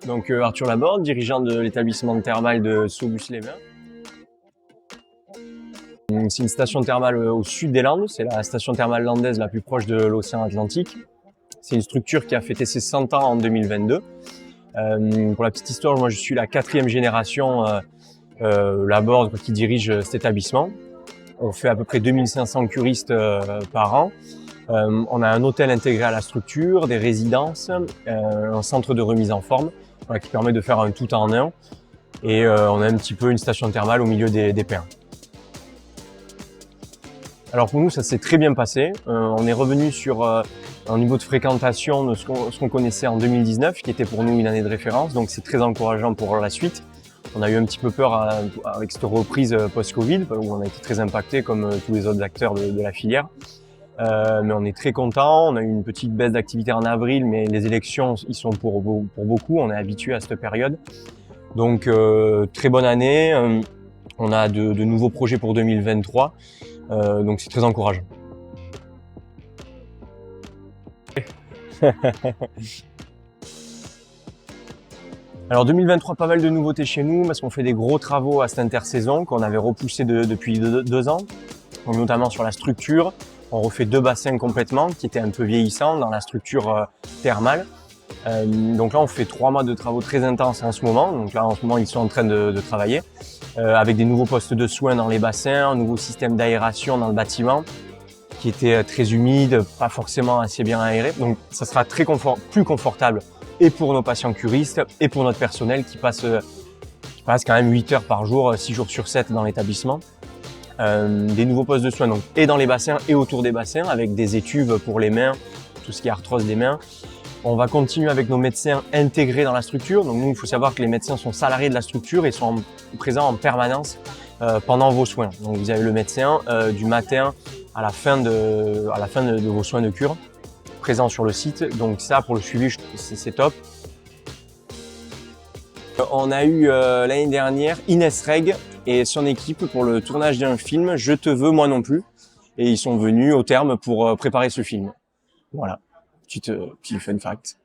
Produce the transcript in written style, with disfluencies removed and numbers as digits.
Donc Arthur Laborde, dirigeant de l'établissement thermal de Saulbus-les-Bains. C'est une station thermale au sud des Landes, c'est la station thermale landaise la plus proche de l'océan Atlantique. C'est une structure qui a fêté ses 100 ans en 2022. Pour la petite histoire, moi je suis la 4e génération Laborde qui dirige cet établissement. On fait à peu près 2500 curistes par an. On a un hôtel intégré à la structure, des résidences, un centre de remise en forme qui permet de faire un tout en un. Et on a un petit peu une station thermale au milieu des pins. Alors pour nous, ça s'est très bien passé. On est revenu sur un niveau de fréquentation de ce qu'on connaissait en 2019, qui était pour nous une année de référence. Donc c'est très encourageant pour la suite. On a eu un petit peu peur avec cette reprise post-Covid, où on a été très impacté comme tous les autres acteurs de la filière. Mais on est très content. On a eu une petite baisse d'activité en avril, mais les élections, ils sont pour beaucoup. On est habitué à cette période. Donc très bonne année. On a de nouveaux projets pour 2023. Donc c'est très encourageant. Alors 2023, pas mal de nouveautés chez nous parce qu'on fait des gros travaux à cette intersaison qu'on avait repoussé depuis 2 ans, donc notamment sur la structure. On refait 2 bassins complètement qui étaient un peu vieillissants dans la structure thermale. Donc là on fait 3 mois de travaux très intenses en ce moment. Donc là en ce moment ils sont en train de travailler avec des nouveaux postes de soins dans les bassins, un nouveau système d'aération dans le bâtiment qui était très humide, pas forcément assez bien aéré. Donc ça sera plus confortable et pour nos patients curistes et pour notre personnel qui passe quand même 8 heures par jour, 6 jours sur 7 dans l'établissement. Des nouveaux postes de soins donc et dans les bassins et autour des bassins avec des étuves pour les mains, tout ce qui est arthrose des mains. On va continuer avec nos médecins intégrés dans la structure. Donc nous, il faut savoir que les médecins sont salariés de la structure et sont présents en permanence pendant vos soins. Donc vous avez le médecin du matin à la fin de vos soins de cure présent sur le site. Donc ça, pour le suivi, c'est top. On a eu l'année dernière Inès Reg et son équipe pour le tournage d'un film « Je te veux, moi non plus ». Et ils sont venus au terme pour préparer ce film. Voilà, petit fun fact.